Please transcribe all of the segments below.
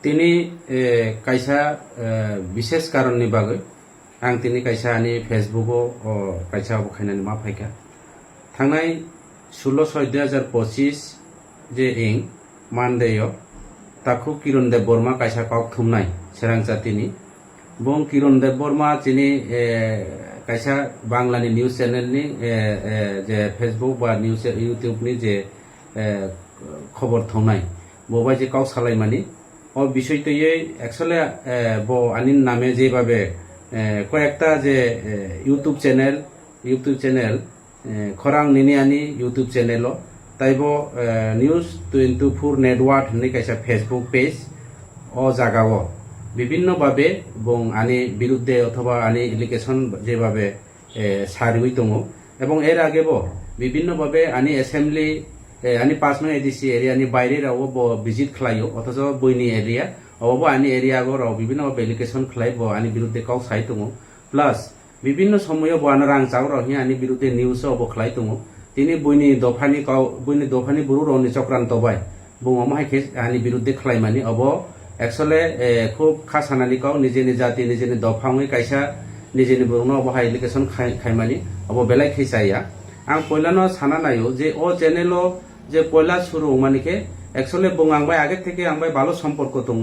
তিনি kaisa বিশেষ কারণনি বাগৈ आं তিনি kaisa ani फेसबुकआव kaisa बखायनानै मा फायखा थांनाय 16/6/2025 जे इं मानदेयाव ताखु किरणदेव बर्मा kaisa काउक थुमनाय सेरां जातिनि बं किरणदेव बर्मा तिनि kaisa बांलानि निउज चेनेलनि जे फेसबुक बा निउज इउटिউबनि जे खबर थंनाय बबाय जे काउ सालायमानि ও বিষয়টিয়ে एक्चुअली ब आनि नामे जेभाবে কয়েকটা যে ইউটিউব চ্যানেল খরাং নিনি আনি ইউটিউব চ্যানেল তাইব নিউজ 24 নেটওয়ার্ক হনে কাইসা ফেসবুক পেজ ও জাগাও বিভিন্নভাবে এবং আনি বিরুদ্ধে অথবা আনি এলিগেশন যেভাবে সারিউই দङ এবং এর আগেও বিভিন্নভাবে আনি অ্যাসেম্বলি आनी 5 नং एडिसि एरियानि बायरे राव ब विजिट खलायो अथच बयनि एरिया अबो आनी एरिया गो राव विभिन्न एप्लिकेशन खलाय ब आनी बिरुद्धे काउ साइ दङ प्लस विभिन्न समय ब आना रां जाव रहि आनी बिरुद्धे निउज अब खलाय दङ तिनि बयनि दफानि बुरु रनि चक्रान्त बाय बुङो माहायखे आनी बिरुद्धे खलाय मानि अब एक्चुअली खूब खासानानि काउ निजेनि जाति निजेनि दफाङै कायसा निजेनि बुरुनो अब एप्लिकेशन खायमानि अब बेलाय खैसाया आं पयलानो साना नायो जे ओ चैनेलो যে পয়লা শুরু মানিকে एक्चुअली बुंबाय आगे থেকে आंबाय ভালো সম্পর্ক দङ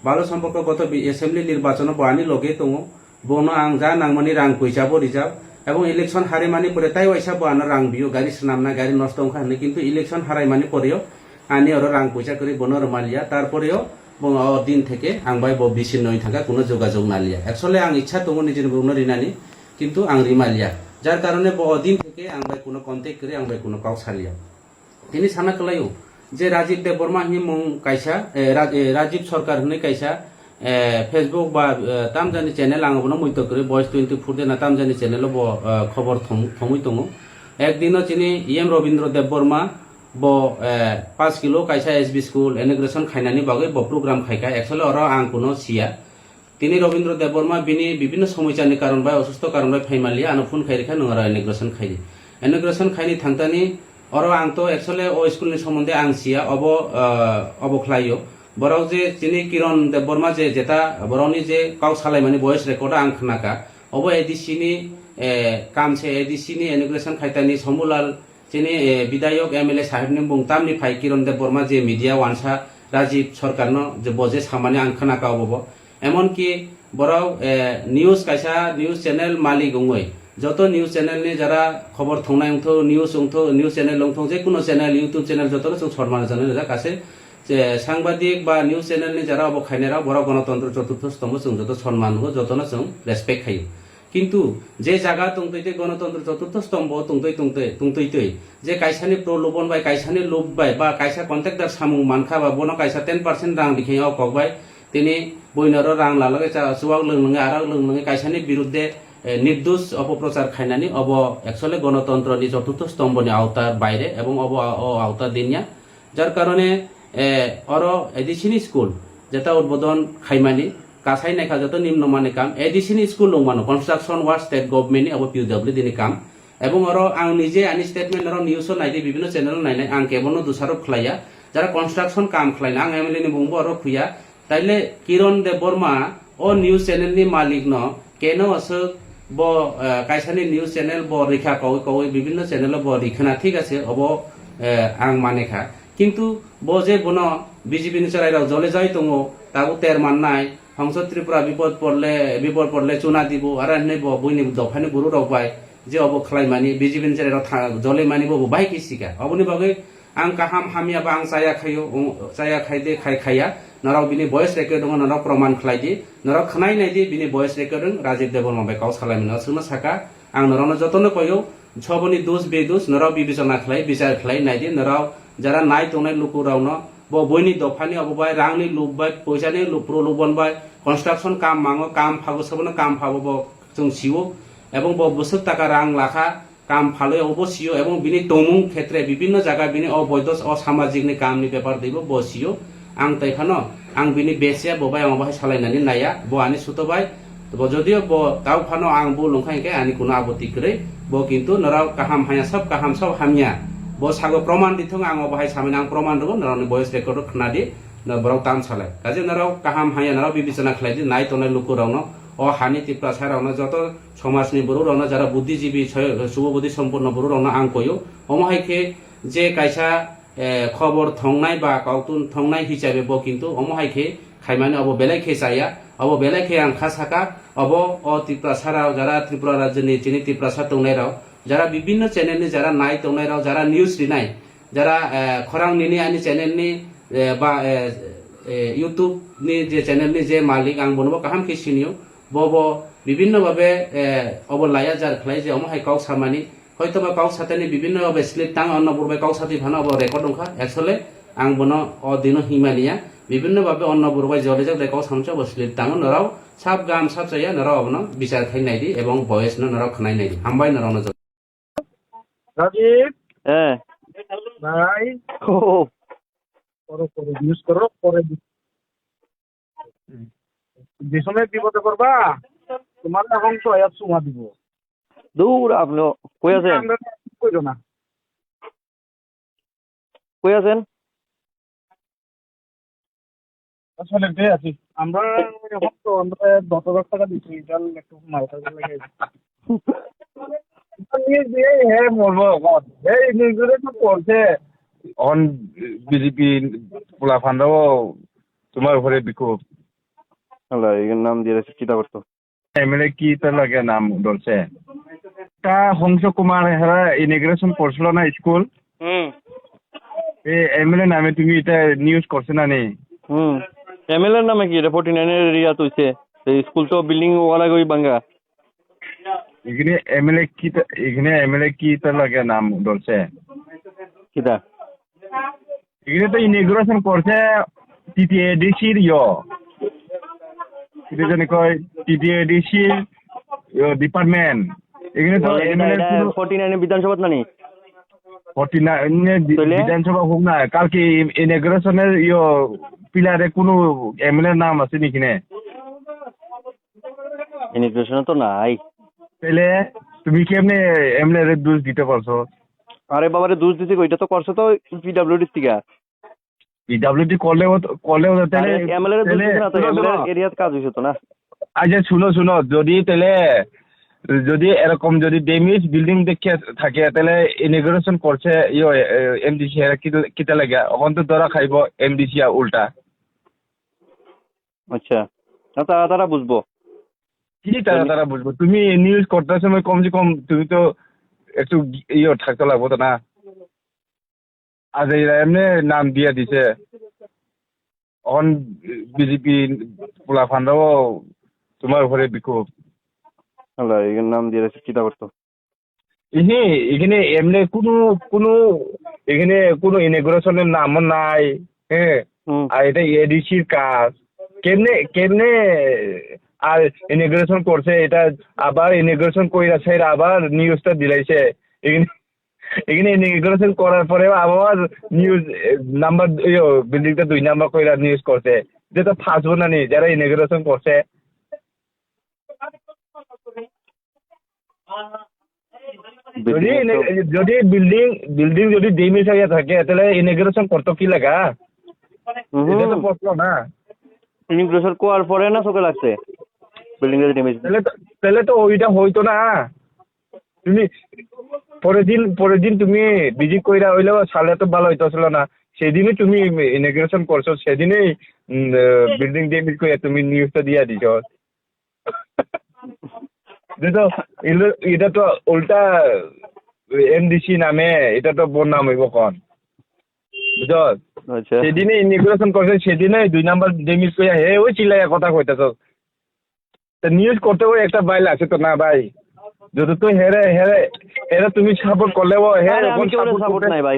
ভালো সম্পর্ক গত অ্যাসেম্বলি নির্বাচন বানি লগে দङ বনো आं যা নাংমানি রাং পয়সাবো রিজার্ভ এবং ইলেকশন হারে মানি পরে তাই ওইসা বানা রাং বিও গাড়ি সামনা গাড়ি নষ্ট খানে কিন্তু ইলেকশন হারাই মানি পরেও আনি আর রাং পয়সা করে বনর মালিয়া তারপরেও দিন থেকে आंबाय ब বিচ্ছিন্ন হই থাকা কোনো যোগাযোগ নালিয়া एक्चुअली आं ইচ্ছা দङ নিজের বুনো রিনানি কিন্তু आं রিমালিয়া যার কারণে ব দিন থেকে आंबाय কোনো কন্টাক্ট করে आंबाय কোনো কাউ সালিয়া তিনি সানা কলায়ু যে রাজীব দেব বর্মা হি মুং কাইসা রাজীব সরকার হনে কাইসা ফেসবুক বা তামজানি চ্যানেল আং বনো মইতো করে ভয়েস 24 দেনা তামজানি চ্যানেল ব খবর থমুই দङ একদিনও তিনি ইএম রবীন্দ্র দেব বর্মা ব 5 কিলো কাইসা এসবি স্কুল ইনোগ্রেশন খাইনানি বাগৈ ব প্রোগ্রাম খাইকা एक्चुअली অর আং কোনো সিয়া তিনি রবীন্দ্র দেব বর্মা বিনি বিভিন্ন সমস্যানি কারণ বাই অসুস্থ কারণ বাই ফাইমালিয়া আনো ফোন খাইরেখা নরা ইনোগ্রেশন খাইনি থাংতানি और आं तो एक्चुअली ओ स्कूलनि सम्बन्धे आं सिया अब खलायो बराव जे चिनि किरण देव बर्मा जे जेता बरावनि जे काउ सालायमानि भয়েस रेकर्ड आं खोनाका अब एडिसिनि काम से एडिसिनि इनोग्रेशन खायतानि समूलाल चिनि विधायक एमएलए साहेबनि बुंतामनि फाय किरण देव बर्मा जे मीडिया वानसा राजीव सरकारनो जे बजे सामानि आं खोनाका अब एमन कि बराव निउज कायसा निउज चैनल मालिक गङै যত নিউজ চ্যানেল নি যারা খবর থংনাই উঠো নিউজ চ্যানেল লংথং যে কোনো চ্যানেল ইউটিউব চ্যানেল যত जों সম্মান জানাই যা কাছে যে সাংবাদিক বা নিউজ চ্যানেল নি যারা অব খাইনেরা বড় গণতন্ত্র চতুর্থ স্তম্ভ जों যত সম্মান হো যতনা जों রেসপেক্ট খাই কিন্তু যে জায়গা তংতৈতে গণতন্ত্র চতুর্থ স্তম্ভ তংতৈতে যে কাইসানি প্রলোভন বাই কাইসানি লোভ বাই বা কাইসা কন্ট্রাক্টর সামু মানখা বা বন কাইসা 10% রাং লিখাই অকবাই তিনি বইনর রাং লালগে সুয়াগ লংনগে আরাগ লংনগে কাইসানি বিরুদ্ধে निर्दोष अपप्रचार खाइनानि अब एक्चुअली गणतन्त्रनि चतुर्थ स्तम्भनि आवतार बाइरे एवं अब आवतार दिनिया जार कारणे अर एडिसिनि स्कुल जेता उद्बोधन खाइमानि कासाइ नायखा जत निम्नमानि काम एडिसिनि स्कुल लंमानो कन्स्ट्राक्शन वार्क स्टेट गभर्नमेन्टनि अब पिडब्लिउ दिनि काम एवं अर आं निजे आनि स्टेटमेन्ट अर निउज नायदि विभिन्न चैनेल नायनाय आं केबनो दुसारप खलाया जारा कन्स्ट्राक्शन काम खलायना आं एमएलए नि बुंबो अर खुया ताइले किरण देव बर्मा ओ निउज चैनेलनि मालिक न केनो असो ब कायसानि निउज चैनल ब रेखा कवै विभिन्न चैनल ब रिखना ठीक আছে अब आं मानेखा किंतु ब जे बन बीजेपी नि चराइराव जले जाय दङ ताबो तेर माननाय हंस त्रिपुरा विपद पड़ले चुना दिबो आरो नै ब बयनि दफानि गुरु रावबाय जे अब खलायमानि बीजेपी नि चराइराव जले मानि ब बाय किसिका अबनि बागै आं काहाम हामिया बा आं चाया खायदे खाया नराव बिनि भয়েस रेकर्ड दङ नराव प्रमाण खलायदि नराव खनाय नायदि बिनि भয়েस रेकर्ड राजीव देव बर्मा बाय काउ सालायमिना सुना साका आं नरावनो जतनो कयो छबनि दोष बेदोष नराव बिबिचना खलाय बिचार खलाय नायदि नराव जारा नाय तंनाय लुकु रावनो ब बयनि दफानि अबबाय रांनि लुबबाय पैसानि प्रलोभन बाय कन्स्ट्राक्शन काम मांगो काम फागो सबनो काम फागो ब जों सिओ एवं ब बोसोर टाका रां लाखा काम फालो अबसियो एवं बिनि तमुं क्षेत्रे विभिन्न जायगा बिनि अवैध असामाजिकनि कामनि पेपार दैबो बसियो आं तैखानो आं बिनि बेसिया बबाय माबाय सालायनानै नाया ब आनि सुतबाय ब जदियो ब ताव फानो आं बु लंखायके आनि कुनो आपत्ति करे ब किन्तु नराव काहाम हाया सब हामिया ब सागो प्रमाण दिथों आं बाहाय सामिन आं प्रमाण दङ नरावनि भয়েस record खनादि borok tam salai kaje narok kaham haya narok bibicana khlaidi nai tonai luku rauno o hani tiprasa rauno joto সমাজনি বড় রওনা যারা বুদ্ধিজীবী শুভবুদ্ধি সম্পন্ন বড় রওনা আং কইও অমহাইকে যে কাইসা খবর থংনাই বা কাউতুন থংনাই হিসাবে ব কিন্তু অমহাইকে খাইমানে অব বেলাইখে চাইয়া অব বেলাইখে আং খাসাকা অব অ ত্রিপুরাসারাও যারা ত্রিপুরা রাজ্যনি চিনি ত্রিপুরাসা টংনাইরাও যারা বিভিন্ন চ্যানেলনি যারা নাই টংনাইরাও যারা নিউজ রিনাই যারা খরাং নিনি আনি চ্যানেলনি বা ইউটিউব ni যে চ্যানেলনি যে মালিক আং বনবো কাহাম কে সিনিও বব বিভিন্ন ভাবে অবলায়া যার খাই যে অমহাই কাউ সামানি হয়তো বা কাউ সাথে বিভিন্ন ভাবে স্লিপ টাং অন্য পূর্বে কাউ সাথে ভানো অব রেকর্ড দংখা একচলে আং বনো অদিন হিমানিয়া বিভিন্ন ভাবে অন্য পূর্বে জলে যাক কাউ সামছে অব স্লিপ টাং নরাও সাব গাম সাব চাইয়া নরাও অবনো বিচার খাই নাইদি এবং ভয়েস নরাও খানাই নাইদি হামবাই নরাও নজ রাজীব হ্যাঁ ভাই ও করো করো ইউজ করো পরে যে সময় বিপদে করবা তোমার এখন তো এক সময় দিব দূর আপনি কই আছেন আমরা কইরো না কই আছেন আসলে বে আছি আমরা এখন তো আমরা 10,000 টাকা দিচ্ছি এটা একটু মাল খাওয়া লাগে নিয়ে দিয়ে হে মরবো এই নিউজে তো পড়ছে অন বিজেপি পোলা ফান্ডাও তোমার উপরে বিক্ষোভ আল্লাহ এর নাম দিয়ে রাখছি চিন্তা করতো এমএলএ কি তার লাগে নাম ধরছে তা হংস কুমার হেরা ইমিগ্রেশন করছিল না স্কুল এই এমএলএ নামে তুমি এটা নিউজ করছে না নি এমএলএ এর নামে কি এটা 49 এর এরিয়া তুইছে এই স্কুল তো বিল্ডিং ওয়ালা গই বাঙ্গা এখানে এমএলএ কি তার লাগে নাম ধরছে কিটা এখানে তো ইমিগ্রেশন করছে টিটিএডিসির এটা জানি কয় টিটিএডিসির ডিপার্টমেন্ট এখানে তো এমএলএ 49 বিধানসভা না নি 49 বিধানসভা হোক না কালকে ইমিগ্রেশনের পিলারে কোনো এমএলএ নাম আছে নাকি না ইমিগ্রেশন তো নাই তাহলে তুমি কেমনে এমএলএ এর দোষ দিতে পারছো আরে বাবারে দোষ দিতে কইটা তো করছে তো পিডব্লিউডি থেকে পিডব্লিউডি করলেও তাহলে এমএলএ এর দোষ দিতে না তো এমএলএ এরিয়াতে কাজ হইছে তো না আচ্ছা শুনো যদি তাহলে যদি এরকম যদি ড্যামেজ বিল্ডিং দেখে থাকে তাহলে ইনগ্রেশন করছে এমডিসি এরা কিতা লাগে এখন তো ধরা খাইব এমডিসি উল্টা আচ্ছা তারা বুঝবো কি তারা বুঝবো তুমি নিউজ করতে সময় কমসে কম তুমি তো একটু থাকতে লাগবো তো না আজ এমনি নাম দিয়া দিছে এখন বিজেপি পোলা ফান্ডাও তোমার উপরে বিক্ষোভ আল্লাহ এর নাম দিয়ে রাখছি চিন্তা করতো এখানে এমনি কোনো এখানে কোনো ইনগ্রেশনের নামও নাই হ্যাঁ আর এটা এডিসির কাজ কেমনে আর ইনগ্রেশন করছে এটা আবার ইনগ্রেশন কইরাছে আবার নিউজটা দিলাইছে এখানে ইনগ্রেশন করার পরে আবার নিউজ নাম্বার বিল্ডিংটা 2 নাম্বার কইরা নিউজ করছে যেটা ফাঁসবো না নি যারা ইনগ্রেশন করছে যদি বিল্ডিং যদি ড্যামেজ হয়ে থাকে তাহলে ইনগ্রেশন করতে কি লাগা এটা তো প্রশ্ন না ইনগ্রেশন করার পরে না চোখে লাগছে বিল্ডিং এর ড্যামেজ তাহলে তো ওইটা হইতো না তুমি পরের দিন তুমি ভিজিট কইরা হইলেও সালে তো ভালো হইতেছিল না সেদিনই তুমি ইনগ্রেশন করছো সেদিনই বিল্ডিং ড্যামেজ করে তুমি নিউজটা দিয়া দিছ এটা তো উল্টা এমডিসি নামে এটা তো বদনাম হইব কন বুঝছ সেদিনে ইমিগ্রেশন করছে সেদিনে 2 নাম্বার ড্যামেজ করে ওই চিল্লাইয়া কথা কইতেছ নিউজ করতেও একটা বাইল আছে তো না ভাই যদি তো হেরে তুমি সাপোর্ট করলেও সাপোর্ট নাই ভাই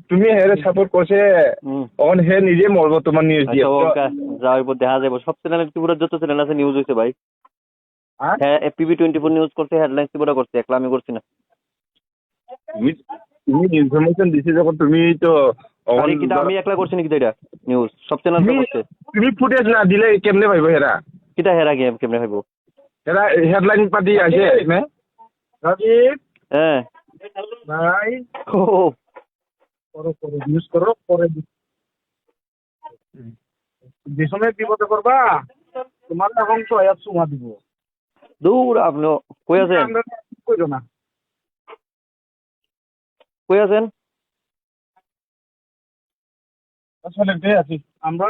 তুমি হেরে সাপোর্ট করছে তখন হে নিজে মরবো তোমার নিউজ দিয়ে দেখা যাবো সব চ্যানেল ত্রিপুরার যত চ্যানেল আছে নিউজ হয়েছে ভাই হ্যাঁ পিবি 24 নিউজ করছে হেডলাইন ত্রিপুরা করছে একলা আমি করছি না তুমি ইনফরমেশন দিছি যখন তুমি তো আমি একলা করছি নাকি এটা নিউজ সব চ্যানেল করছে তুমি ফুটেজ না দিলে কেমনে পাইবো হেরা কিটা হেরা গেম কেমনে পাইবো হেরা হেডলাইন পাতি আছে না রাজীব হ্যাঁ ভাই ও করো ইউজ করো পরে যে সময় বিপদে করবা তোমার এখন ছয়াত চুমা দিব দূর আপনি কই আছেন আমরা কইরো না কই আছেন আসলে বে আছি আমরা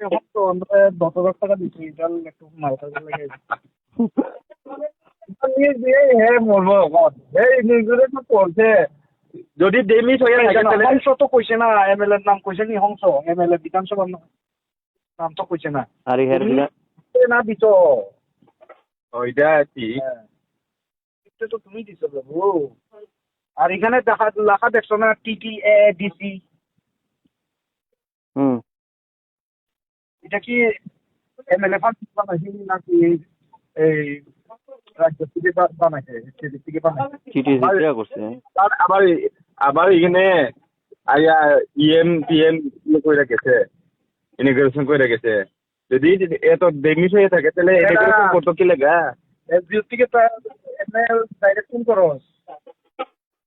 এখন তো আমরা 10,000 টাকা দিচ্ছি এটার একটু মাথা লাগে নিয়ে দিয়ে হ্যাঁ মরবো এই নিউজে তো পড়ছে যদি ডেমিস হয়ে থাকে তাহলে হংস তো কইছে না এমএলএ এর নাম কইছে নি হংস এমএলএ বিধানসভার নাম তো কইছে না আর হের তুমি না দিছ ওইটা কি এটা তো তুমি দিছ বাবু আর এখানে লেখা দেখছো না টিটিএ ডিসি এটা কি এমএলএ ফান্ড বানাইছে নাকি এই রাজ্য থেকে বানাইছে স্টেট থেকে বানাইছে চিঠি জিজ্ঞাসা করছে আর আবার এখানে আয়া পিএম কইরা গেছে ইমিগ্রেশন কইরা গেছে যদি এত ডেমিস হয়ে থাকে তাহলে ইমিগ্রেশন করতে কি লাগা এসডিও থেকে এমএল ডাইরেক্ট ফোন করো